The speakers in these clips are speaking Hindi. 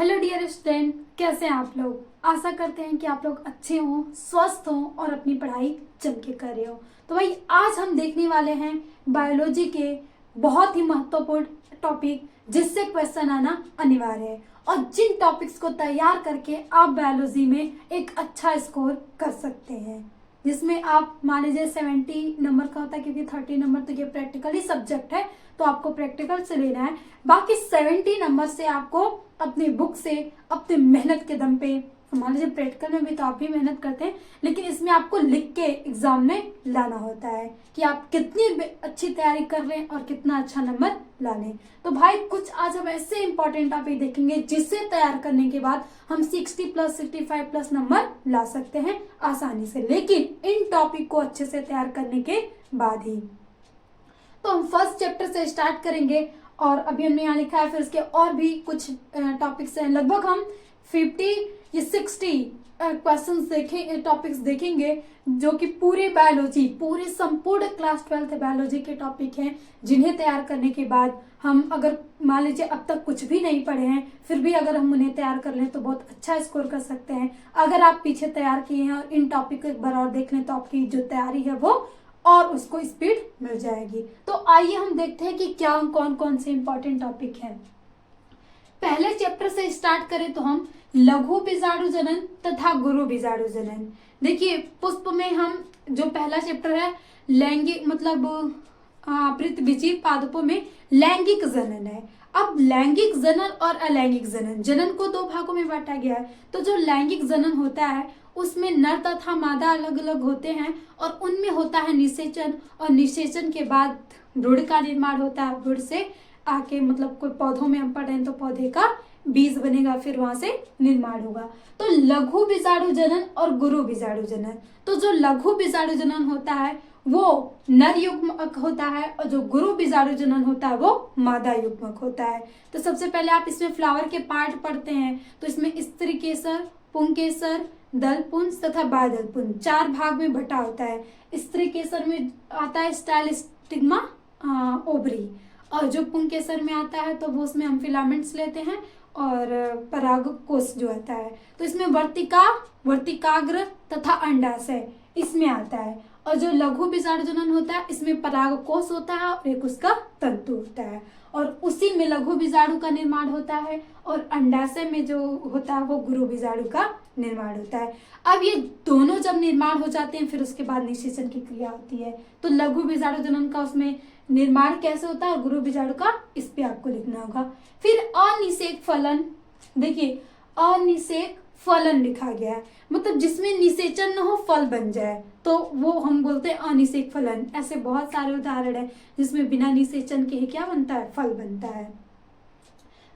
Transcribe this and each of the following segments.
हेलो डियर स्टूडेंट, कैसे हैं आप लोग। आशा करते हैं कि आप लोग अच्छे हों, स्वस्थ हों और अपनी पढ़ाई जम के कर रहे हो। तो भाई आज हम देखने वाले हैं बायोलॉजी के बहुत ही महत्वपूर्ण टॉपिक जिससे क्वेश्चन आना अनिवार्य है और जिन टॉपिक्स को तैयार करके आप बायोलॉजी में एक अच्छा स्कोर कर सकते हैं, जिसमें आप मान लीजिए 70 नंबर का होता है क्योंकि 30 नंबर तो ये प्रैक्टिकली सब्जेक्ट है तो आपको प्रैक्टिकल से लेना है। बाकी 70 नंबर से आपको अपनी बुक से अपनी मेहनत के दम पे, मान लीजिए प्रैक्टिकल में भी तो आप भी मेहनत करते हैं लेकिन इसमें आपको लिख के एग्जाम में लाना होता है कि आप कितनी अच्छी तैयारी कर रहे हैं और कितना अच्छा नंबर ला लें। तो भाई कुछ आज हम ऐसे इंपॉर्टेंट टॉपिक देखेंगे जिससे तैयार करने के बाद हम 60 प्लस 65 प्लस नंबर ला सकते हैं आसानी से, लेकिन इन टॉपिक को अच्छे से तैयार करने के बाद ही। तो हम फर्स्ट चैप्टर से स्टार्ट करेंगे और अभी हमने यहाँ लिखा है, फिर इसके और भी कुछ टॉपिक्स हैं। लगभग हम 50 या 60 क्वेश्चंस टॉपिक्स देखेंगे जो कि पूरे बायोलॉजी, पूरे संपूर्ण क्लास 12 बायोलॉजी के टॉपिक हैं, जिन्हें तैयार करने के बाद हम अगर मान लीजिए अब तक कुछ भी नहीं पढ़े हैं फिर भी अगर हम उन्हें तैयार कर लें तो बहुत अच्छा स्कोर कर सकते हैं। अगर आप पीछे तैयार किए हैं और इन टॉपिक को एक बार और देख लें तो आपकी जो तैयारी है वो और उसको स्पीड मिल जाएगी। तो आइए हम देखते हैं कि क्या कौन कौन से इंपॉर्टेंट टॉपिक हैं। पहले चैप्टर से स्टार्ट करें तो हम लघु बीजाणु जनन तथा गुरु बीजाणु जनन। देखिए पुष्प में हम जो पहला चैप्टर है लैंगिक मतलब वृत्तबीजी पादपों में लैंगिक जनन है। अब लैंगिक जनन और अलैंगिक जनन, जनन को दो भागों में बांटा गया है। तो जो लैंगिक जनन होता है उसमें नर तथा मादा अलग अलग होते हैं और उनमें होता है निषेचन, और निषेचन के बाद भ्रूण का निर्माण होता है। भ्रूण से आके मतलब कोई पौधों में हम पढ़ रहे हैं तो पौधे का बीज बनेगा, फिर वहां से निर्माण होगा। तो लघु बीजाणु जनन और गुरु बीजाणु जनन। तो जो लघु बीजाणु जनन होता है वो नर युग्मक होता है और जो गुरु बीजाणु जनन होता है वो मादा युग्मक होता है। तो सबसे पहले आप इसमें फ्लावर के पार्ट पढ़ते हैं तो इसमें स्त्री केसर, पुंकेसर, दलपुंज तथा बादलपुंज 4 भाग में बटा होता है। स्त्री केसर में आता है स्टाइल स्टिग्मा ओवरी, और जो पुंकेसर में आता है तो वो उसमें हम फिलामेंट्स लेते हैं और परागकोश जो आता है। तो इसमें वर्तिका, वर्तिकाग्र तथा अंडाशय इसमें आता है। और जो लघु बीजाणु जनन होता है इसमें परागकोश होता है और एक उसका तंतु होता है और उसी में लघु बीजाणु का निर्माण होता है और अंडाशय में जो होता है वो गुरु बीजाणु का निर्माण होता है। अब ये दोनों जब निर्माण हो जाते हैं फिर उसके बाद निषेचन की क्रिया होती है। तो लघु बीजाणु जनन का उसमें निर्माण कैसे होता है और गुरु बीजाणु का इस पे आपको लिखना होगा। फिर अनिषेक फलन, देखिए अनिषेक फलन लिखा गया है, मतलब जिसमें निषेचन न हो फल बन जाए तो वो हम बोलते हैं अनिषेक फलन। ऐसे बहुत सारे उदाहरण है जिसमें बिना निषेचन के ही क्या बनता है, फल बनता है।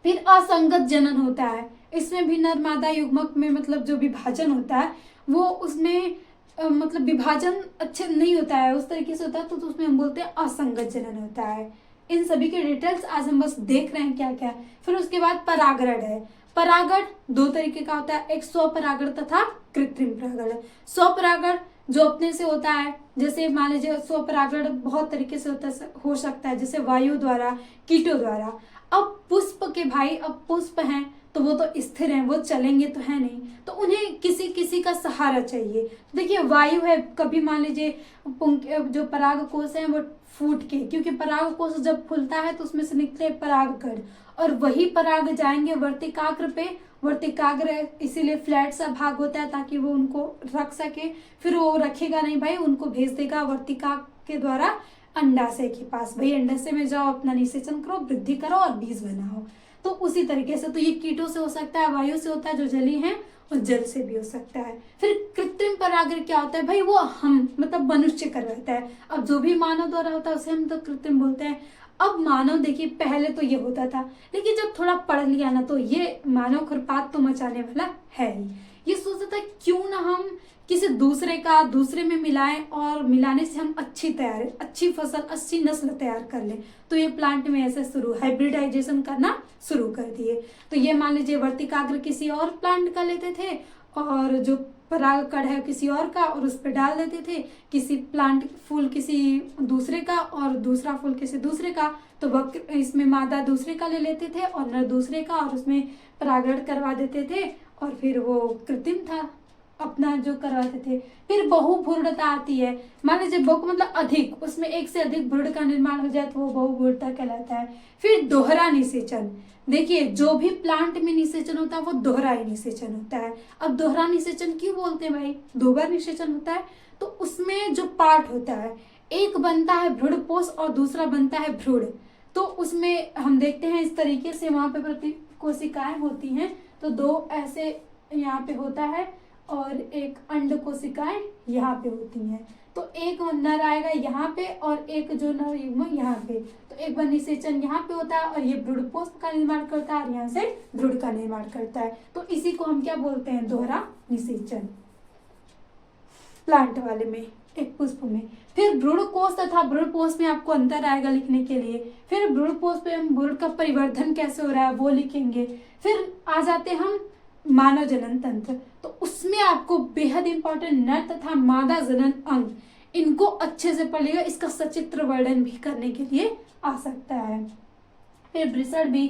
फिर असंगत जनन होता है, इसमें भी नर मादा युग्मक में मतलब जो विभाजन होता है वो उसमें मतलब विभाजन अच्छे नहीं होता है, उस तरीके से होता है तो उसमें हम बोलते हैं असंगत जनन होता है। इन सभी के डिटेल्स आज हम बस देख रहे हैं क्या क्या। फिर उसके बाद परागण है। परागण 2 तरीके का होता है, एक स्वपरागण तथा कृत्रिम परागण। स्वपरागण जो अपने से होता है, जैसे मान लीजिए स्वपरागण बहुत तरीके से हो सकता है, जैसे वायु द्वारा, कीटों द्वारा। अब पुष्प के भाई, अब पुष्प हैं तो वो तो स्थिर हैं, वो चलेंगे तो है नहीं, तो उन्हें किसी किसी का सहारा चाहिए। तो देखिए वायु है, कभी मान लीजिए जो परागकोश है वो फूट के, क्योंकि परागकोश जब फूलता है तो उसमें से निकले परागकण और वही पराग जाएंगे वर्तिकाग्र पे। वर्तिकाग्र इसीलिए फ्लैट सा भाग होता है ताकि वो उनको रख सके, फिर वो रखेगा नहीं भाई, उनको भेज देगा वर्तिका के द्वारा अंडाशय के पास, भाई अंडाशय में जाओ, अपना निषेचन करो, वृद्धि करो और बीज बनाओ। तो उसी तरीके से तो ये कीटों से हो सकता है, वायु से होता है जो जली है, और जल से भी हो सकता है। फिर कृत्रिम परागण क्या होता है भाई, वो हम मतलब मनुष्य करवाता है। अब जो भी मानव द्वारा होता है उसे हम तो कृत्रिम बोलते हैं। अब मानव देखिए पहले तो ये होता था लेकिन जब थोड़ा पढ़ लिया ना तो ये मानव खुरपात तो मचाने वाला है ही। ये सोचता था क्यों ना हम किसी दूसरे का दूसरे में मिलाएं और मिलाने से हम अच्छी फसल, अच्छी नस्ल तैयार कर लें। तो ये प्लांट में ऐसे हाइब्रिडाइजेशन करना शुरू कर दिए। तो ये मान लीजिए वर्तिकाग्र किसी और प्लांट का लेते थे और जो परागकण है किसी और का और उस पर डाल देते थे, किसी प्लांट फूल किसी दूसरे का और दूसरा फूल किसी दूसरे का, तो वह इसमें मादा दूसरे का ले लेते थे और नर दूसरे का और उसमें परागण करवा देते थे और फिर वो कृत्रिम था अपना जो करवाते थे। फिर बहुभ्रूणता आती है, मान लीजिए बहु मतलब अधिक, उसमें एक से अधिक भ्रूण का निर्माण हो जाए तो वो बहुभ्रूणता कहलाता है। फिर दोहरा निषेचन, देखिए जो भी प्लांट में निषेचन होता है वो दोहरा ही निषेचन होता है। अब दोहरा निषेचन क्यों बोलते हैं भाई, दो बार निषेचन होता है तो उसमें जो पार्ट होता है, एक बनता है भ्रूणपोष और दूसरा बनता है भ्रूण, तो उसमें हम देखते हैं इस तरीके से वहां पे प्रति कोशिकाएं होती हैं, तो दो ऐसे यहाँ पे होता है और एक अंड कोशिकाएं यहाँ पे होती हैं, तो एक नर आएगा यहाँ पे और एक जो नर युग्म यहाँ पे, तो एक बार निषेचन यहाँ पे होता है और ये भ्रूणपोष का निर्माण करता है और यहाँ से भ्रूण का निर्माण करता है, तो इसी को हम क्या बोलते हैं, दोहरा निषेचन प्लांट वाले में, एक पुष्प में। फिर भ्रूणकोष तथा भ्रूणपोष में आपको अंतर आएगा लिखने के लिए। फिर भ्रूणपोष पे हम भ्रूण का परिवर्धन कैसे हो रहा है वो लिखेंगे। फिर आ जाते हम मानव जनन तंत्र, तो उसमें आपको बेहद इंपॉर्टेंट नर तथा मादा जनन अंग, इनको अच्छे से पढ़िएगा, इसका सचित्र वर्णन भी करने के लिए आ सकता है। फिर वृषण भी,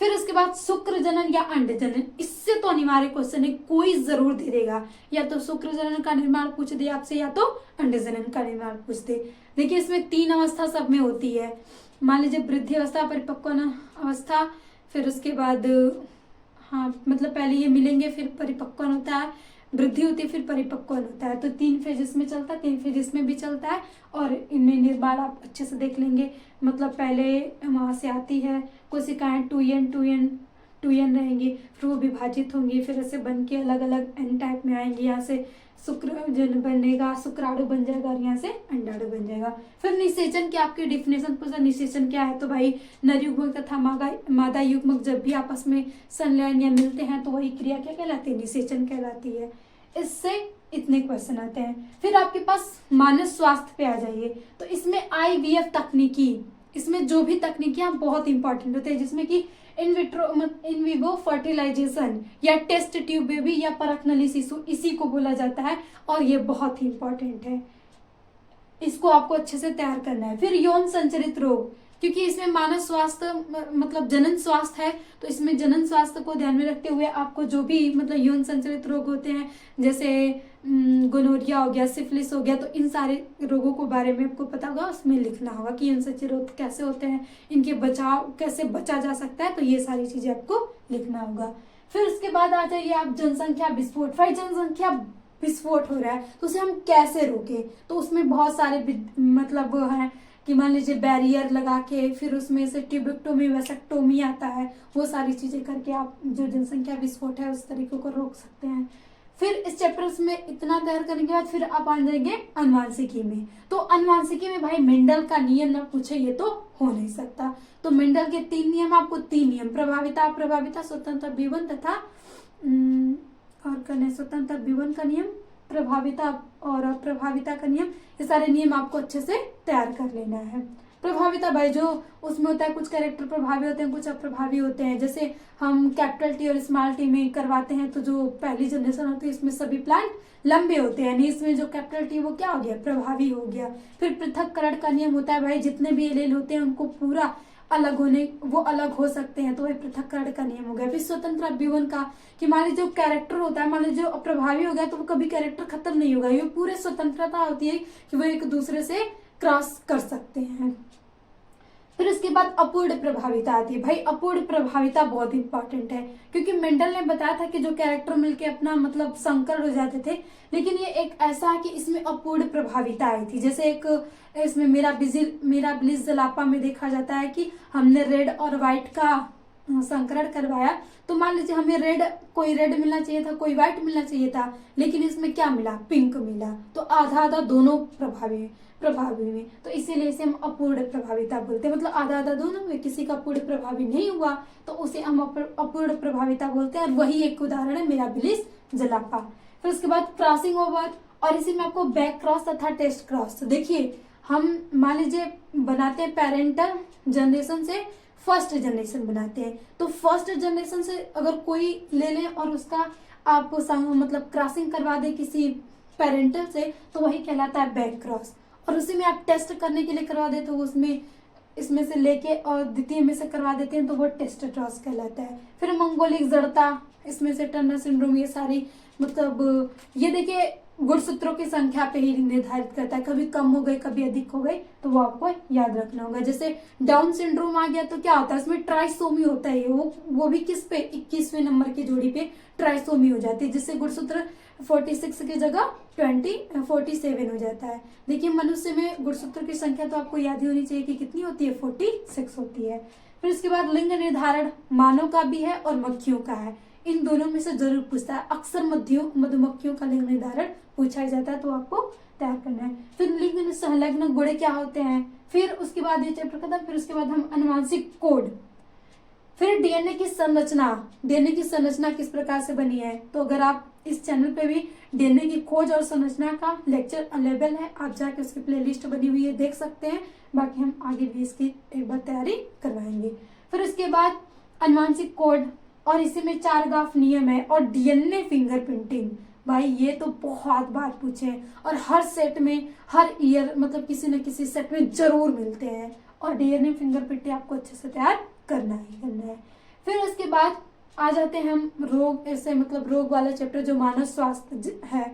फिर उसके बाद शुक्र जनन या अंड जनन, इससे तो अनिवार्य क्वेश्चन है, कोई जरूर दे देगा, या तो शुक्र जनन का निर्माण पूछ दे आपसे या तो अंड जनन का निर्माण पूछ दे। देखिए इसमें 3 अवस्था सब में होती है, मान लीजिए वृद्धि अवस्था, परिपक्व अवस्था, फिर उसके बाद हाँ मतलब पहले ये मिलेंगे फिर परिपक्वन होता है, वृद्धि होती है फिर परिपक्वन होता है, तो 3 फेजेस में चलता है, 3 फेजेस में भी चलता है और इनमें निर्माण आप अच्छे से देख लेंगे। मतलब पहले वहां से आती है कोशिकाएं 2n रहेंगी, फिर वो विभाजित होंगी, फिर ऐसे बन के अलग अलग एन टाइप में आएंगी, यहाँ से शुक्र जन बनेगा, शुक्राणु बन जाएगा और यहाँ से अंडाणु बन जाएगा। फिर निषेचन की आपकी डिफिनेशन पूछा, निषेचन क्या है, तो भाई नर युग्मक तथा मादा युग्मक जब भी आपस में संलयन या मिलते हैं तो वही क्रिया क्या कहलाती है, निषेचन कहलाती है। इससे इतने क्वेश्चन आते हैं। फिर आपके पास मानव स्वास्थ्य पे आ जाइए, तो इसमें IVF तकनीकी, इसमें जो भी तकनीकियां बहुत इंपॉर्टेंट होते हैं, जिसमें कि इन विवो फर्टिलाइजेशन या टेस्ट ट्यूब बेबी या परखनली शिशु, इसी को बोला जाता है और ये बहुत ही इंपॉर्टेंट है, इसको आपको अच्छे से तैयार करना है। फिर यौन संचरित रोग, क्योंकि इसमें मानव स्वास्थ्य मतलब जनन स्वास्थ्य है, तो इसमें जनन स्वास्थ्य को ध्यान में रखते हुए आपको जो भी मतलब यौन संचरित रोग होते हैं, जैसे गोनोरिया हो गया, सिफिलिस हो गया, तो इन सारे रोगों को बारे में आपको पता होगा, उसमें लिखना होगा कि यौन संचरित रोग कैसे होते हैं, इनके बचाव कैसे बचा जा सकता है, तो ये सारी चीजें आपको लिखना होगा। फिर उसके बाद आ जाइए आप जनसंख्या विस्फोट। भाई जनसंख्या विस्फोट हो रहा है तो उसे हम कैसे रोकें, तो उसमें बहुत सारे मतलब वो है कि मान लीजिए बैरियर लगा के, फिर उसमें से ट्यूबेक्टोमी वैसेक्टोमी आता है, वो सारी चीजें करके आप जो जनसंख्या विस्फोट है उस तरीके को रोक सकते हैं। फिर इस चैप्टर्स में इतना तैयार करने के बाद फिर आप आ जाएंगे अनुवांशिकी में। तो अनुवांशिकी में भाई मेंडल का नियम ना पूछे ये तो हो नहीं सकता, तो मेंडल के 3 नियम, आपको 3 नियम, प्रभाविता, अप्रभाविता, स्वतंत्र विवन तथा और करने स्वतंत्र विवन का नियम, प्रभाविता और अप्रभाविता का नियम, ये सारे नियम आपको अच्छे से तैयार कर लेना है। प्रभाविता भाई जो उसमें होता है, कुछ कैरेक्टर प्रभावी होते हैं, कुछ अप्रभावी होते हैं, जैसे हम कैपिटल टी और स्मॉल टी में करवाते हैं, तो जो पहली जनरेशन होती है इसमें सभी प्लांट लंबे होते हैं, यानी इसमें जो कैपिटल टी वो क्या हो गया, प्रभावी हो गया। फिर पृथक्करण का नियम होता है भाई, जितने भी एलील होते हैं उनको पूरा अलग होने, वो अलग हो सकते हैं, तो वही पृथक्करण का नियम हो गया। फिर स्वतंत्र अभिवन का, कि मान लीजिए जो कैरेक्टर होता है, मान लीजिए जो अप्रभावी हो गया तो वो कभी कैरेक्टर खत्म नहीं होगा, ये पूरे स्वतंत्रता होती है कि वो एक दूसरे से क्रॉस कर सकते हैं। फिर उसके बाद अपूर्ण प्रभाविता आती है। भाई अपूर्ण प्रभाविता बहुत इंपॉर्टेंट है, क्योंकि मेंडल ने बताया था कि जो कैरेक्टर मिलके अपना मतलब संकर हो जाते थे, लेकिन ये एक ऐसा है कि इसमें अपूर्ण प्रभाविता आई थी। जैसे एक इसमें मेरा ब्लिस जलापा में देखा जाता है कि हमने रेड और व्हाइट का संकरण करवाया, तो मान लीजिए हमें रेड, कोई रेड मिलना चाहिए था, कोई व्हाइट मिलना चाहिए था, लेकिन इसमें क्या मिला, पिंक मिला, तो आधा आधा दोनों प्रभावी में, तो इसीलिए इसे हम अपूर्ण प्रभाविता बोलते हैं। मतलब आधा आधा दोनों में किसी का पूर्ण प्रभावी नहीं हुआ तो उसे हम अपूर्ण प्रभाविता बोलते हैं, और वही एक उदाहरण है मेरा ब्लिस जलापा। फिर उसके बाद क्रॉसिंग ओवर, और इसी में आपको बैक क्रॉस तथा टेस्ट क्रॉस। तो देखिए हम मान लीजिए बनाते हैं पेरेंटल जनरेशन से फर्स्ट जनरेशन बनाते हैं। तो फर्स्ट जनरेशन से अगर कोई ले लें और उसका आप मतलब क्रॉसिंग करवा दें किसी पेरेंटल से, तो वही कहलाता है बैक क्रॉस। और उसी में आप टेस्ट करने के लिए करवा दे तो उसमें इसमें से लेके और द्वितीय में से करवा देते हैं तो वो टेस्ट क्रॉस कहलाता है। फिर मंगोलिक जड़ता, इसमें से टर्नर सिंड्रोम, ये सारी मतलब ये देखिए गुणसूत्रों की संख्या पे ही निर्धारित करता है, कभी कम हो गए कभी अधिक हो गए, तो वो आपको याद रखना होगा। जैसे डाउन सिंड्रोम आ गया तो क्या होता है, इसमें ट्राइसोमी होता है, वो भी किस पे 21वें नंबर की जोड़ी पे ट्राइसोमी हो जाती है, जिससे गुणसूत्र 46 की जगह 47 हो जाता है। देखिए मनुष्य में गुणसूत्र की संख्या तो आपको याद ही होनी चाहिए कि कितनी होती है, 46 होती है। फिर उसके बाद लिंग निर्धारण मानव का भी है और मक्खियों का है, इन दोनों में से जरूर पूछता है। अक्सर मधुमक्खियों का लिंग निर्धारण पूछा जाता है, तो आपको तैयार करना है। फिर लिंग में संलग्न गुण क्या होते हैं, फिर उसके बाद ये चैप्टर खत्म। फिर उसके बाद हम अनुवांशिक कोड, फिर डीएनए की संरचना किस प्रकार से बनी है। तो अगर आप इस चैनल पे भी डीएनए की खोज और संरचना का लेक्चर अवेलेबल है, आप जाके उसकी प्लेलिस्ट बनी हुई है देख सकते हैं। बाकी हम आगे भी इसकी एक बार तैयारी करवाएंगे। फिर उसके बाद अनुवांशिक कोड, और इसी में 4 गाफ नियम है, और डीएनए फिंगरप्रिंटिंग। भाई ये तो बहुत बार पूछे हैं और हर सेट में हर ईयर मतलब किसी न किसी सेट में जरूर मिलते हैं। और डीएनए फिंगरप्रिंटिंग आपको अच्छे से तैयार करना है। फिर उसके बाद आ जाते हैं हम रोग, ऐसे मतलब रोग वाला चैप्टर जो मानव स्वास्थ्य है,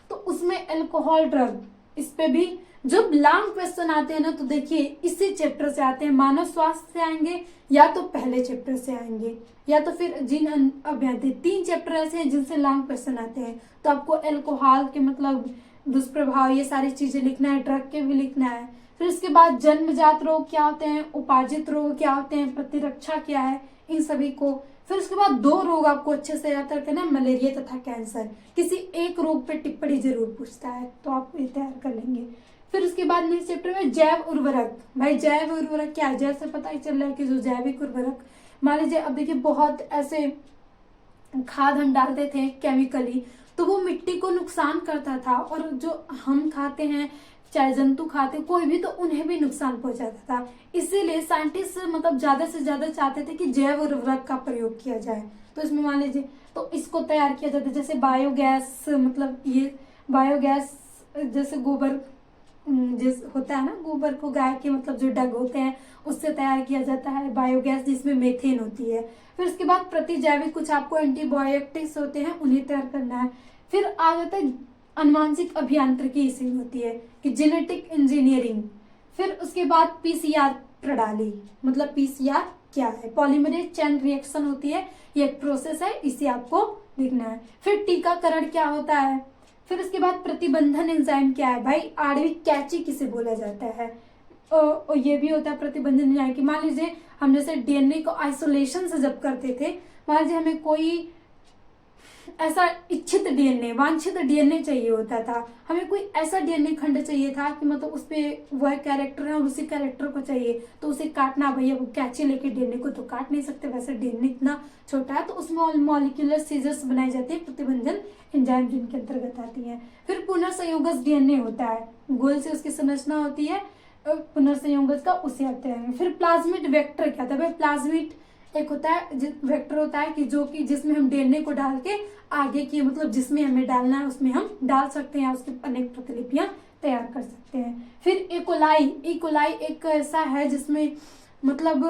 तो उसमें अल्कोहल ड्रग, इस पे भी जब लॉन्ग क्वेश्चन आते हैं ना, तो देखिए इसी चैप्टर से आते हैं, मानव स्वास्थ्य से आएंगे या तो पहले चैप्टर से आएंगे या तो फिर जीन अभियांत्रिकी। 3 चैप्टर ऐसे हैं जिनसे लॉन्ग क्वेश्चन आते हैं। तो आपको अल्कोहल के मतलब दुष्प्रभाव, ये सारी चीजें लिखना है, ड्रग के भी लिखना है। फिर उसके बाद जन्मजात रोग क्या होते हैं, उपार्जित रोग क्या होते हैं, प्रतिरक्षा क्या है, इन सभी को। फिर उसके बाद 2 रोग आपको अच्छे से याद करना है, मलेरिया तथा कैंसर। किसी एक रोग पे टिप्पणी जरूर पूछता है, तो आप ये तैयार कर लेंगे। फिर उसके बाद नेक्स्ट चैप्टर में जैव उर्वरक। भाई जैव उर्वरक क्या है, जैसे पता ही चल रहा है कि जो जैविक उर्वरक, मान लीजिए अब देखिए बहुत ऐसे खाद हम डालते थे केमिकली, तो वो मिट्टी को नुकसान करता था, और जो हम खाते हैं चाहे जंतु खाते कोई भी, तो उन्हें भी नुकसान पहुंचाता था। इसीलिए साइंटिस्ट मतलब ज्यादा से ज्यादा चाहते थे कि जैव उर्वरक का प्रयोग किया जाए। तो इसमें मान लीजिए तो इसको तैयार किया जाता है, जैसे बायोगैस, मतलब ये बायोगैस जैसे गोबर जैसे होता है ना, गोबर को गाय के मतलब जो डंग होते हैं उससे तैयार किया जाता है बायोगैस, जिसमें मेथेन होती है। फिर उसके बाद प्रतिजैविक, कुछ आपको एंटीबायोटिक्स होते हैं उन्हें तैयार करना है। फिर आ जाता है अनुवांशिक अभियांत्रिकी, इसी में होती है कि जेनेटिक इंजीनियरिंग। फिर उसके बाद पीसीआर प्रणाली, मतलब पीसीआर क्या है, पॉलीमरेज चेन रिएक्शन होती है, ये एक प्रोसेस है, इसे आपको लिखना है। फिर टीकाकरण क्या होता है। फिर उसके बाद प्रतिबंधन एंजाइम क्या है, भाई आणविक कैची किसे बोला जाता है, और ये भी होता है प्रतिबंधन एंजाइम की। मान लीजिए हम जैसे डीएनए को आइसोलेशन से जब करते थे, मान लीजिए हमें कोई ऐसा इच्छित डीएनए, वांछित डीएनए चाहिए होता था, हमें कोई ऐसा डीएनए खंड चाहिए था कि मतलब उस पे वह कैरेक्टर है और उसी कैरेक्टर को चाहिए, तो उसे काटना, भैया वो कैंची लेके डीएनए को तो काट नहीं सकते, वैसे डीएनए इतना छोटा है, तो उसमें मॉलिक्यूलर सीजर्स बनाई जाती है, प्रतिबंधन एंजाइम जिनके अंतर्गत आती है। फिर पुनर्संयोजक डीएनए होता है, गोल से उसकी संरचना होती है, पुनर्संयोजक का उसे आते हैं। फिर प्लाज्मिड वेक्टर क्या था, भाई प्लाज्मिड एक होता है वेक्टर होता है कि जो कि जिसमें हम डीएनए को डाल के आगे की मतलब जिसमें हमें डालना है उसमें हम डाल सकते हैं, उसकी अनेक प्रतिलिपियां तैयार कर सकते हैं। फिर इकोलाई एक ऐसा है जिसमें मतलब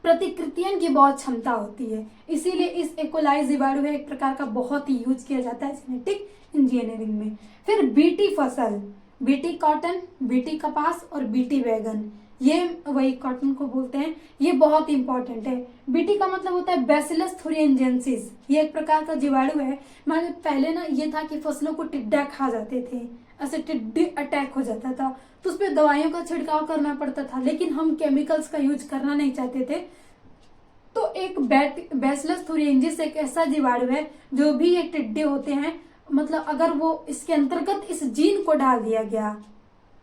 प्रतिकृतियन की बहुत क्षमता होती है, इसीलिए इस इकोलाई जीवाणु है एक प्रकार का बहुत ही यूज किया जाता है जेनेटिक इंजीनियरिंग में। फिर बीटी फसल, बीटी कॉटन, बीटी कपास और बीटी बैगन, ये वही कॉटन को बोलते हैं, ये बहुत इंपॉर्टेंट है। बीटी का मतलब होता है बैसिलस थुरिनजेंसिस, ये एक प्रकार का जीवाणु है। मान पहले ना ये था कि फसलों को टिड्डा खा जाते थे, ऐसे टिड्डी अटैक हो जाता था, तो उस पर दवाइयों का छिड़काव करना पड़ता था, लेकिन हम केमिकल्स का यूज करना नहीं चाहते थे। तो एक बैसिलस थुरिनजेंसिस एक ऐसा जीवाणु है, जो भी ये टिड्डे होते हैं, मतलब अगर वो इसके अंतर्गत इस जीन को डाल दिया गया,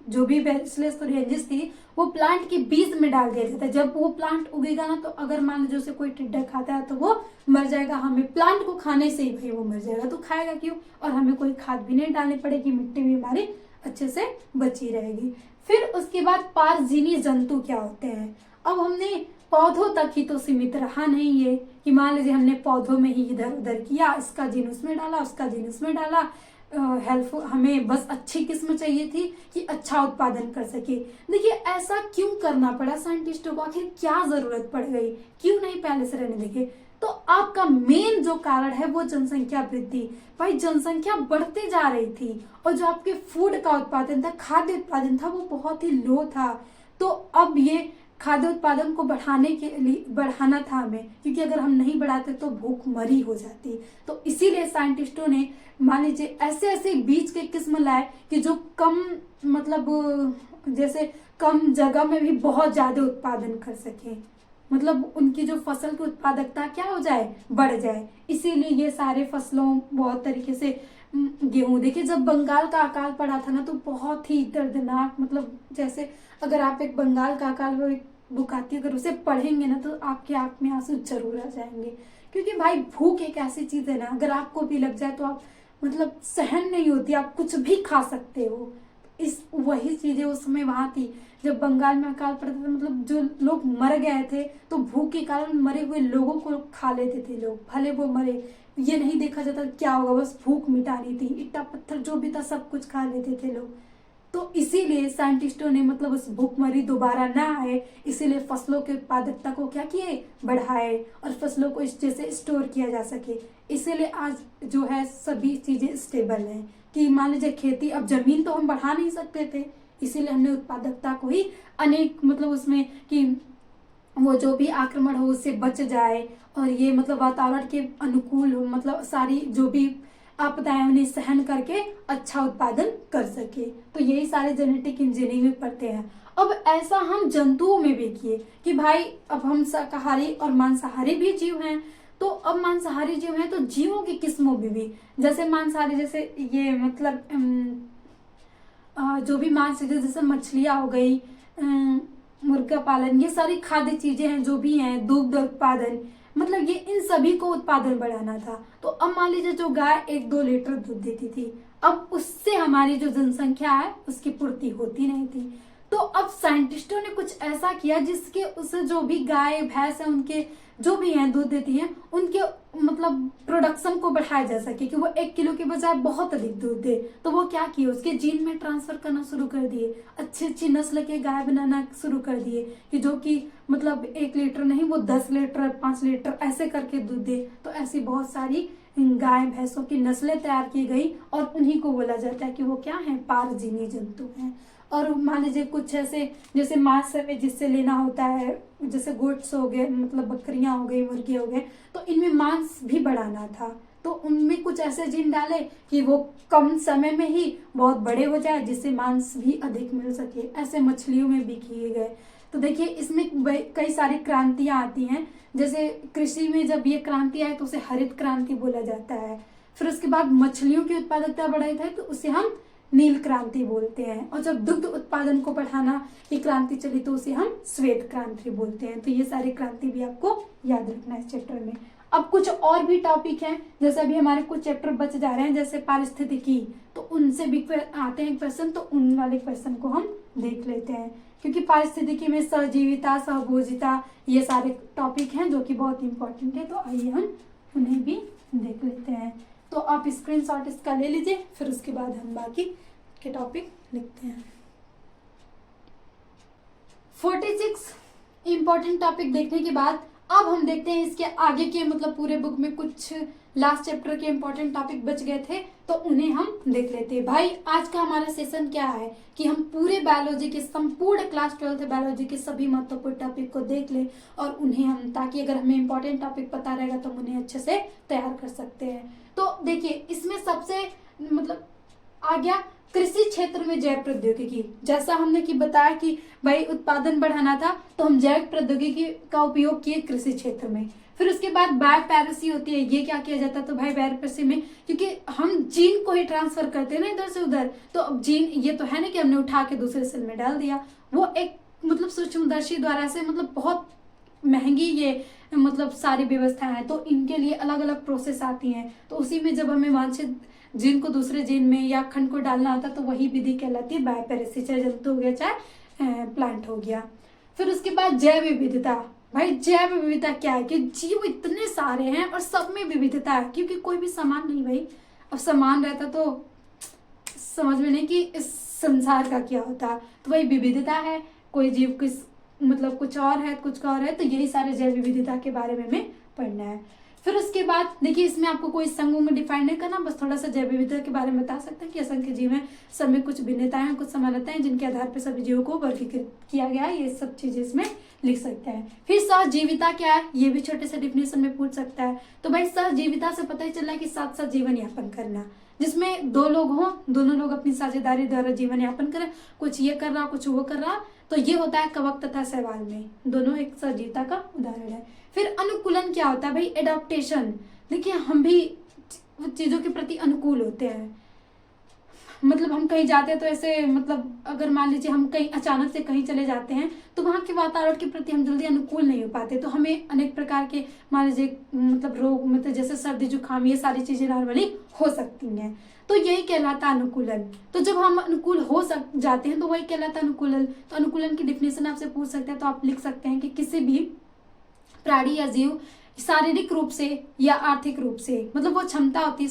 जो भी बैसिलस थुरिनजेंसिस थी वो प्लांट के बीज में डाल दिया जाता है। जब वो प्लांट उगेगा ना, तो अगर मान लीजिए उसे कोई टिड्डा खाता है तो वो मर जाएगा, हमें प्लांट को खाने से ही भाई वो मर जाएगा, तो खाएगा क्यों, और हमें कोई खाद भी नहीं डालनी पड़ेगी, मिट्टी भी हमारी अच्छे से बची रहेगी। फिर उसके बाद पारजीवी जंतु क्या होते हैं। अब हमने पौधों तक ही तो सीमित रहा नहीं ये, कि मान लीजिए हमने पौधों में ही इधर उधर किया, इसका जीन उसमें डाला, उसका जीन उसमें डाला, हेल्प हमें बस अच्छी किस्म चाहिए थी कि अच्छा उत्पादन कर सके। देखिए ऐसा क्यों करना पड़ा साइंटिस्टों को, आखिर क्या जरूरत पड़ गई, क्यों नहीं पहले से रहने देखे? तो आपका मेन जो कारण है वो जनसंख्या वृद्धि। भाई जनसंख्या बढ़ते जा रही थी और जो आपके फूड का उत्पादन था, खाद्य उत्पादन था, वो बहुत ही लो था। तो अब ये खाद्य उत्पादन को बढ़ाने के लिए बढ़ाना था हमें, क्योंकि अगर हम नहीं बढ़ाते तो भूखमरी हो जाती। तो इसीलिए साइंटिस्टों ने मान लीजिए ऐसे ऐसे बीज के किस्म लाए कि जो कम मतलब जैसे कम जगह में भी बहुत ज्यादा उत्पादन कर सके, मतलब उनकी जो फसल की उत्पादकता क्या हो जाए, बढ़ जाए। इसीलिए ये सारे फसलों बहुत तरीके से गेहूं, देखिए जब बंगाल का अकाल पड़ा था ना तो बहुत ही दर्दनाक, मतलब जैसे अगर आप एक बंगाल का अकाल वो एक बुक आती है, अगर उसे पढ़ेंगे ना तो आपकी आंख में आंसू जरूर आ जाएंगे। क्योंकि भाई भूख एक ऐसी चीज है ना, अगर आपको भी लग जाए तो आप मतलब सहन नहीं होती, आप कुछ भी खा सकते हो। इस वही चीजें उस समय वहां थी जब बंगाल में अकाल पड़ता था, मतलब जो लोग मर गए थे तो भूख के कारण मरे हुए लोगों को खा लेते थे लोग, भले वो मरे, ये नहीं देखा जाता क्या होगा, बस भूख मिटानी थी, ईटा पत्थर जो भी था सब कुछ खा लेते थे लोग। तो इसीलिए साइंटिस्टों ने मतलब उस भूखमरी दोबारा ना आए, इसीलिए फसलों की उत्पादकता को क्या किए, बढ़ाए, और फसलों को इस जैसे स्टोर किया जा सके। इसीलिए आज जो है सभी चीजें स्टेबल हैं, कि मान लीजिए खेती, अब जमीन तो हम बढ़ा नहीं सकते थे, इसीलिए हमने उत्पादकता को ही अनेक मतलब उसमें कि वो जो भी आक्रमण हो उससे बच जाए, और ये मतलब वातावरण के अनुकूल हो, मतलब सारी जो भी आपदाएं उन्हें सहन करके अच्छा उत्पादन कर सके। तो यही सारे जेनेटिक इंजीनियरिंग में पढ़ते हैं। अब ऐसा हम जंतुओं में भी किए कि भाई अब हम शाकाहारी और मांसाहारी भी जीव हैं, तो अब मांसाहारी जीव हैं तो जीवों की किस्मों में भी, जैसे मांसाहारी जैसे ये मतलब जो भी मांस जैसे मछलियां हो गई, मुर्गा पालन, ये सारी खाद्य चीजें हैं जो भी हैं, दुग्ध उत्पादन, मतलब ये इन सभी को उत्पादन बढ़ाना था। तो अब मान लीजिए जो गाय 1-2 लीटर दूध देती थी, अब उससे हमारी जो जनसंख्या है उसकी पूर्ति होती नहीं थी। तो अब साइंटिस्टों ने कुछ ऐसा किया जिसके उससे जो भी गाय भैंस है उनके जो भी हैं दूध देती हैं उनके मतलब प्रोडक्शन को बढ़ाया जा सके, कि वो 1 किलो के बजाय बहुत अधिक दूध दे। तो वो क्या किए, उसके जीन में ट्रांसफर करना शुरू कर दिए, अच्छी अच्छी नस्ल के गाय बनाना शुरू कर दिए, कि जो कि मतलब 1 लीटर नहीं वो 10 लीटर 5 लीटर ऐसे करके दूध दे। तो ऐसी बहुत सारी गाय भैंसों की नस्लें तैयार की गई और उन्हीं को बोला जाता है कि वो क्या है, पारजीवी जंतु हैं। और मान लीजिए कुछ ऐसे जैसे मांस में जिससे लेना होता है, जैसे गोट्स हो गए, मतलब बकरियां हो गई, मुर्गे हो गए, तो इनमें मांस भी बढ़ाना था। तो उनमें कुछ ऐसे जीन डाले कि वो कम समय में ही बहुत बड़े हो जाए, जिससे मांस भी अधिक मिल सके। ऐसे मछलियों में भी किए गए। तो देखिए इसमें कई सारी क्रांतियां आती हैं, जैसे कृषि में जब ये क्रांति आए तो उसे हरित क्रांति बोला जाता है। फिर उसके बाद मछलियों की उत्पादकता बढ़ाई था तो उसे हम नील क्रांति बोलते हैं, और जब दुग्ध उत्पादन को बढ़ाना की क्रांति चली तो उसे हम श्वेत क्रांति बोलते हैं। तो ये सारी क्रांति भी आपको याद रखना है इस चैप्टर में। अब कुछ और भी टॉपिक हैं, जैसे अभी हमारे कुछ चैप्टर बच जा रहे हैं, जैसे पारिस्थितिकी, तो उनसे भी आते हैं क्वेश्चन, तो उन वाले क्वेश्चन को हम देख लेते हैं, क्योंकि पारिस्थितिकी में सहजीविता, सहभोजिता, ये सारे टॉपिक हैं जो कि बहुत इंपॉर्टेंट है। तो आइए हम उन्हें भी देख लेते हैं। तो आप स्क्रीनशॉट इसका ले लीजिए, फिर उसके बाद हम बाकी के टॉपिक लिखते हैं। 46 इंपॉर्टेंट टॉपिक देखने के बाद अब हम देखते हैं इसके आगे के, मतलब पूरे बुक में कुछ लास्ट चैप्टर के इंपॉर्टेंट टॉपिक बच गए थे तो उन्हें हम देख लेते हैं। भाई आज का हमारा सेशन क्या है कि हम पूरे बायोलॉजी के संपूर्ण क्लास 12th बायोलॉजी के सभी महत्वपूर्ण टॉपिक को देख लें, और उन्हें हम, ताकि अगर हमें इंपॉर्टेंट टॉपिक पता रहेगा तो हम उन्हें अच्छे से तैयार कर सकते हैं। तो देखिए इसमें सबसे मतलब आ गया कृषि क्षेत्र में जैव प्रौद्योगिकी। जैसा हमने कि बताया कि भाई उत्पादन बढ़ाना था तो हम जैव प्रौद्योगिकी का उपयोग किए कृषि क्षेत्र में। फिर उसके बाद बायोपेरेसी होती है, ये क्या किया जाता है, तो भाई बायोपेरेसी में क्योंकि हम जीन को ही ट्रांसफर करते हैं ना इधर से उधर, तो अब जीन ये तो है ना कि हमने उठा के दूसरे सेल में डाल दिया, वो एक मतलब सूक्ष्मदर्शी द्वारा से मतलब बहुत महंगी ये मतलब सारी व्यवस्थाएं हैं, तो इनके लिए अलग अलग प्रोसेस आती हैं। तो उसी में जब हमें वांछित जीन को दूसरे जीन में या खंड को डालना होता है तो वही विधि कहलाती है बायोपेरेसी, चाहे जंतु हो गया चाहे प्लांट हो गया। फिर उसके बाद जैव विविधता, भाई जैव विविधता क्या है कि जीव इतने सारे हैं और सब में विविधता है, क्योंकि कोई भी समान नहीं भाई। अब समान रहता तो समझ में नहीं कि इस संसार का क्या होता। तो वही विविधता है, कोई जीव किस मतलब कुछ और है कुछ और है, तो यही सारे जैव विविधता के बारे में हमें पढ़ना है। फिर उसके बाद देखिए इसमें आपको कोई संघ में डिफाइन नहीं करना, बस थोड़ा सा जैव विविधता के बारे में बता सकते हैं कि असंख्य जीव हैं, सब में कुछ भिन्नताएं हैं कुछ समानताएं हैं, जिनके आधार पर सभी जीवों को वर्गीकृत किया गया है। ये सब चीजें इसमें लिख सकते हैं। फिर सहजीविता क्या है, ये भी छोटे से डिफिनेशन में पूछ सकता है। तो भाई सहजीविता से पता ही चल रहा है कि साथ साथ जीवन यापन करना, जिसमें दो लोग हों, दोनों लोग अपनी साझेदारी द्वारा जीवन यापन करें, कुछ ये कर रहा कुछ वो कर रहा, तो ये होता है कवक तथा शैवाल में, दोनों एक सहजीविता का उदाहरण है। फिर अनुकूलन क्या होता है भाई, एडॉप्टेशन। देखिए हम भी चीजों के प्रति अनुकूल होते हैं, मतलब हम कहीं जाते हैं तो ऐसे मतलब अगर मान लीजिए हम कहीं अचानक से कहीं चले जाते हैं तो वहाँ के वातावरण के प्रति हम जल्दी अनुकूल नहीं हो पाते, तो हमें अनेक प्रकार के मान लीजिए मतलब रोग मतलब जैसे सर्दी जुकाम ये सारी चीजें नॉर्मली हो सकती हैं, तो यही कहलाता अनुकूलन। तो जब हम अनुकूल हो जाते हैं तो वही कहलाता अनुकूलन। तो अनुकूलन की डिफिनेशन आपसे पूछ सकते हैं, तो आप लिख सकते हैं कि किसी भी प्राणी या जीव शारीरिक रूप से या आर्थिक रूप से, मतलब वो क्षमता होती है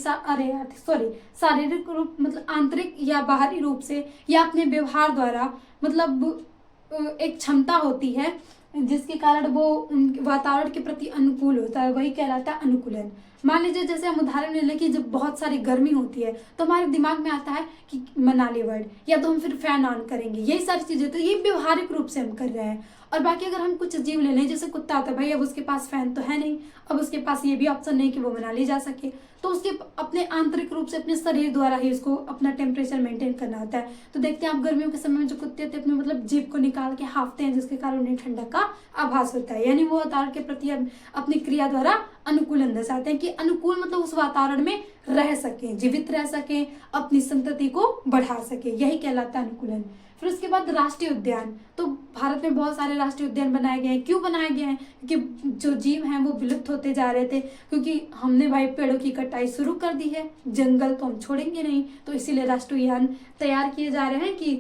शारीरिक रूप मतलब आंतरिक या बाहरी रूप से या अपने व्यवहार द्वारा मतलब एक क्षमता होती है जिसके कारण वो वातावरण के प्रति अनुकूल होता है, वही कहलाता है अनुकूलन। मान लीजिए जैसे हम उदाहरण ले लें कि जब बहुत सारी गर्मी होती है तो हमारे दिमाग में आता है कि मनाली वर्ड, या तो हम फिर फैन ऑन करेंगे, यही सारी चीजें, तो ये व्यवहारिक रूप से हम कर रहे हैं। और बाकी अगर हम कुछ जीव ले लें जैसे कुत्ता होता है, भाई अब उसके पास फैन तो है नहीं, अब उसके पास ये भी ऑप्शन नहीं कि वो मनाली जा सके, तो उसके अपने आंतरिक रूप से अपने शरीर द्वारा ही उसको अपना टेम्परेचर मेंटेन करना होता है। तो देखते हैं आप गर्मियों के समय में जो कुत्ते होते हैं अपने मतलब जीभ को निकाल के हाँफते हैं, जिसके कारण उन्हें ठंडक का आभास होता है, यानी वो वातावरण के प्रति अपनी क्रिया द्वारा अनुकूलन दर्शाते हैं कि अनुकूल मतलब उस वातावरण में रह सके, जीवित रह सके, अपनी संतति को बढ़ा सके, यही कहलाता है अनुकूलन। फिर उसके बाद राष्ट्रीय उद्यान, तो भारत में बहुत सारे राष्ट्रीय उद्यान बनाए गए हैं। क्यों बनाए गए हैं, क्योंकि जो जीव हैं वो विलुप्त होते जा रहे थे, क्योंकि हमने भाई पेड़ों की कटाई शुरू कर दी है, जंगल तो हम छोड़ेंगे नहीं, तो इसीलिए राष्ट्रीय उद्यान तैयार किए जा रहे हैं कि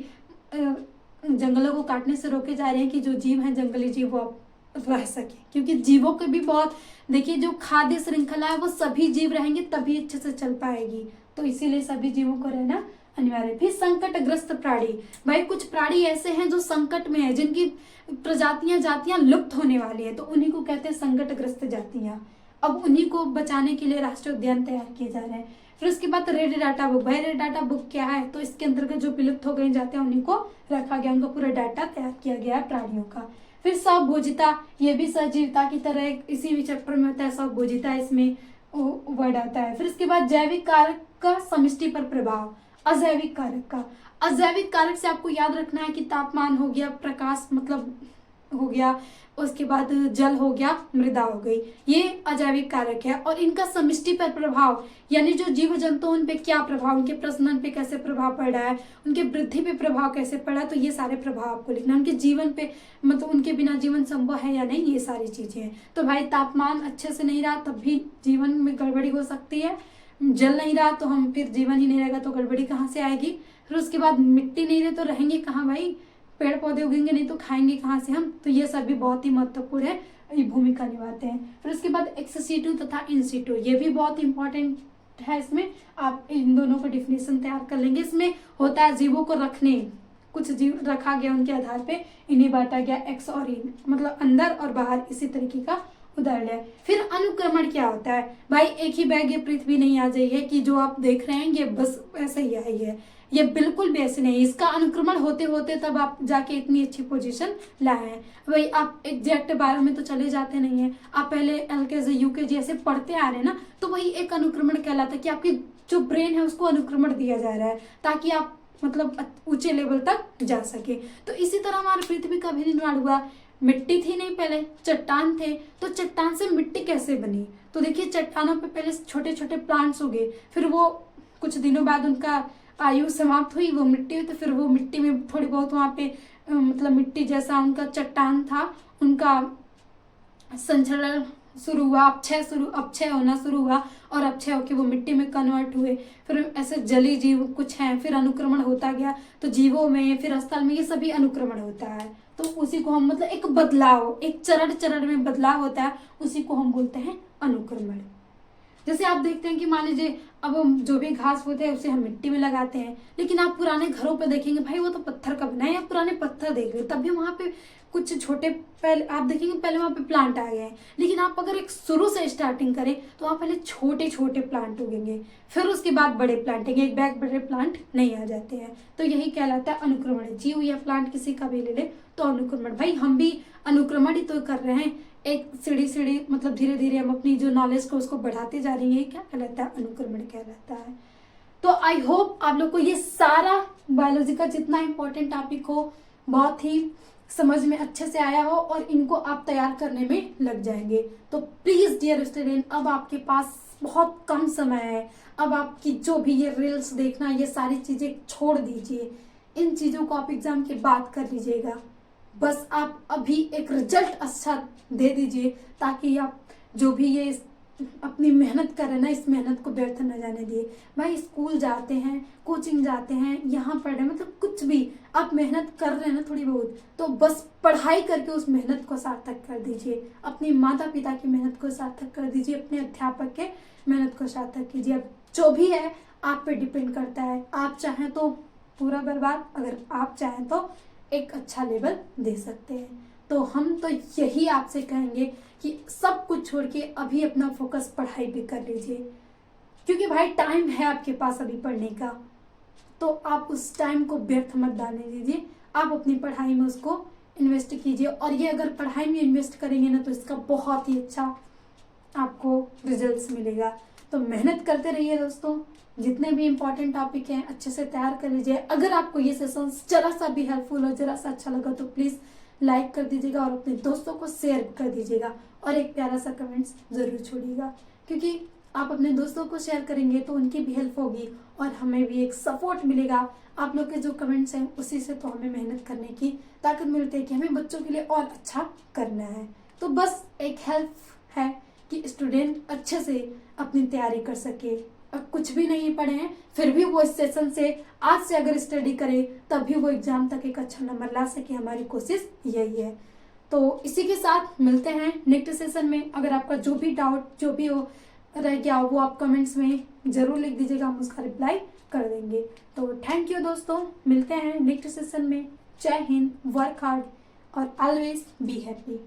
जंगलों को काटने से रोके जा रहे हैं कि जो जीव हैं जंगली जीव वो रह सके, क्योंकि जीवों के भी बहुत देखिए जो खाद्य श्रृंखला है वो सभी जीव रहेंगे तभी अच्छे से चल पाएगी, तो इसीलिए सभी जीवों को रहना अनिवार्य। फिर संकटग्रस्त प्राणी, भाई कुछ प्राणी ऐसे हैं जो संकट में है, जिनकी प्रजातियां जातियां लुप्त होने वाली है, तो उन्हीं को कहते हैं संकटग्रस्त जातियां। अब उन्हीं को बचाने के लिए राष्ट्रीय उद्यान तैयार किए जा रहे हैं। फिर उसके बाद रेड डाटा बुक, भाई रेड डाटा बुक क्या है, तो इसके अंतर्गत जो विलुप्त हो गई जाते हैं उन्हीं को रखा गया, उनका पूरा डाटा तैयार किया गया है प्राणियों का। फिर सहभोजिता, ये भी सहजीविता की तरह इसी भी चैप्टर में होता है, सहभोजिता इसमें वर्ड आता है। फिर उसके बाद जैविक कारक का समष्टि पर प्रभाव, अजैविक कारक का, अजैविक कारक से आपको याद रखना है कि तापमान हो गया, प्रकाश मतलब हो गया, उसके बाद जल हो गया, मृदा हो गई, ये अजैविक कारक है। और इनका समष्टि पर प्रभाव यानी जो जीव जंतु उन पे क्या प्रभाव, उनके प्रजनन पे कैसे प्रभाव पड़ रहा है, उनके वृद्धि पे प्रभाव कैसे पड़ा है, तो ये सारे प्रभाव आपको लिखना है। उनके जीवन पे मतलब उनके बिना जीवन संभव है या नहीं, ये सारी चीजें हैं। तो भाई तापमान अच्छे से नहीं रहा तब भी जीवन में गड़बड़ी हो सकती है, जल नहीं रहा तो हम फिर जीवन ही नहीं रहेगा तो गड़बड़ी कहाँ से आएगी। फिर उसके बाद मिट्टी नहीं रहे तो रहेंगे कहाँ भाई, पेड़ पौधे उगेंगे नहीं तो खाएंगे कहाँ से हम, तो ये सब भी बहुत ही महत्वपूर्ण है, ये भूमिका निभाते हैं। फिर उसके बाद एक्स सीटू तथा इन सीटू, ये भी बहुत इंपॉर्टेंट है, इसमें आप इन दोनों का डिफिनेशन तैयार कर लेंगे। इसमें होता है जीवों को रखने, कुछ जीव रखा गया उनके आधार पे इन्हें बांटा गया एक्स और इन, मतलब अंदर और बाहर, इसी तरीके का उदाहरण है। फिर अनुक्रमण क्या होता है, भाई एक ही बैग ये पृथ्वी नहीं आ जाइए कि जो आप देख रहे हैं ये बस ऐसे ही आई है, ये बिल्कुल भी ऐसे नहीं, इसका अनुक्रमण होते होते तब आप जाके इतनी अच्छी पोजीशन लाए हैं। भाई आप एग्जैक्ट बारे में तो चले जाते नहीं है, आप पहले एलकेजी यूकेजी ऐसे पढ़ते आ रहे हैं ना, तो वही एक अनुक्रमण कहलाता है कि आपकी जो ब्रेन है उसको अनुक्रमण दिया जा रहा है ताकि आप मतलब ऊंचे लेवल तक जा सके। तो इसी तरह हमारी पृथ्वी का भी निर्माण हुआ, मिट्टी थी नहीं पहले, चट्टान थे, तो चट्टान से मिट्टी कैसे बनी, तो देखिए चट्टानों पे पहले छोटे छोटे प्लांट्स उगे, फिर वो कुछ दिनों बाद उनका आयु समाप्त हुई, वो मिट्टी हुई, तो फिर वो मिट्टी में थोड़ी बहुत वहाँ पे मतलब मिट्टी जैसा उनका चट्टान था, उनका संचरण शुरू हुआ, अपक्षय होना शुरू हुआ और अपक्षय होकर वो मिट्टी में कन्वर्ट हुए, फिर ऐसे जली जीव कुछ हैं, फिर अनुक्रमण होता गया, तो जीवों में फिर स्थल में ये सभी अनुक्रमण होता है। तो उसी को हम मतलब एक बदलाव, एक चरण चरण में बदलाव होता है, उसी को हम बोलते हैं अनुक्रमण। जैसे आप देखते हैं कि मान लीजिए अब हम जो भी घास होते हैं उसे हम मिट्टी में लगाते हैं, लेकिन आप पुराने घरों पे देखेंगे भाई वो तो पत्थर का बना है, या पुराने पत्थर देख रहे तब भी वहां पे कुछ छोटे, पहले आप देखेंगे पहले वहां पे प्लांट आ गए हैं, लेकिन आप अगर एक शुरू से स्टार्टिंग करें तो वहां पहले छोटे छोटे प्लांट उगेंगे, फिर उसके बाद बड़े प्लांट एक बैग बड़े प्लांट नहीं आ जाते हैं। तो यही कहलाता है अनुक्रमण। जीव या प्लांट किसी का भी ले ले तो अनुक्रमण। भाई हम भी अनुक्रमण ही तो कर रहे हैं, एक सीढ़ी सीढ़ी मतलब धीरे धीरे हम अपनी जो नॉलेज को उसको बढ़ाते जा रही है, क्या कहलाता है, अनुक्रमण कहलाता है। तो आई होप आप लोग को ये सारा बायोलॉजी का जितना इंपॉर्टेंट टॉपिक हो बहुत ही समझ में अच्छे से आया हो और इनको आप तैयार करने में लग जाएंगे। तो प्लीज डियर स्टूडेंट, अब आपके पास बहुत कम समय है, अब आपकी जो भी ये रील्स देखना ये सारी चीजें छोड़ दीजिए, इन चीजों को आप एग्जाम के बाद कर लीजिएगा। बस आप अभी एक रिजल्ट अच्छा दे दीजिए ताकि आप जो भी ये अपनी मेहनत कर रहे हैं ना, इस मेहनत को व्यर्थ न जाने दिए। भाई स्कूल जाते हैं, कोचिंग जाते हैं, यहाँ पढ़ रहे हैं, मतलब कुछ भी आप मेहनत कर रहे हैं ना थोड़ी बहुत, तो बस पढ़ाई करके उस मेहनत को सार्थक कर दीजिए, अपने माता पिता की मेहनत को सार्थक कर दीजिए, अपने अध्यापक के मेहनत को सार्थक कीजिए। अब जो भी है आप पे डिपेंड करता है, आप चाहें तो पूरा बर्बाद, अगर आप चाहें तो एक अच्छा लेवल दे सकते हैं। तो हम तो यही आपसे कहेंगे कि सब कुछ छोड़ के अभी अपना फोकस पढ़ाई पे कर लीजिए, क्योंकि भाई टाइम है आपके पास अभी पढ़ने का, तो आप उस टाइम को व्यर्थ मत डालने दीजिए, आप अपनी पढ़ाई में उसको इन्वेस्ट कीजिए। और ये अगर पढ़ाई में इन्वेस्ट करेंगे ना तो इसका बहुत ही अच्छा आपको रिजल्ट्स मिलेगा। तो मेहनत करते रहिए दोस्तों, जितने भी इंपॉर्टेंट टॉपिक हैं अच्छे से तैयार कर लीजिए। अगर आपको ये सेशन जरा सा भी हेल्पफुल हो, जरा सा अच्छा लगा तो प्लीज लाइक कर दीजिएगा और अपने दोस्तों को शेयर कर दीजिएगा और एक प्यारा सा कमेंट्स जरूर छोड़िएगा, क्योंकि आप अपने दोस्तों को शेयर करेंगे तो उनकी भी हेल्प होगी और हमें भी एक सपोर्ट मिलेगा। आप लोग के जो कमेंट्स हैं उसी से तो हमें मेहनत करने की ताकत मिलती है कि हमें बच्चों के लिए और अच्छा करना है। तो बस एक हेल्प है कि स्टूडेंट अच्छे से अपनी तैयारी कर सके। अब कुछ भी नहीं पढ़े हैं फिर भी वो इस सेशन से आज से अगर स्टडी करे तब भी वो एग्जाम तक एक अच्छा नंबर ला सके, हमारी कोशिश यही है। तो इसी के साथ मिलते हैं नेक्स्ट सेशन में। अगर आपका जो भी डाउट जो भी हो रह गया हो वो आप कमेंट्स में जरूर लिख दीजिएगा, हम उसका रिप्लाई कर देंगे। तो थैंक यू दोस्तों, मिलते हैं नेक्स्ट सेशन में। जय हिंद, वर्क हार्ड और ऑलवेज बी हैप्पी।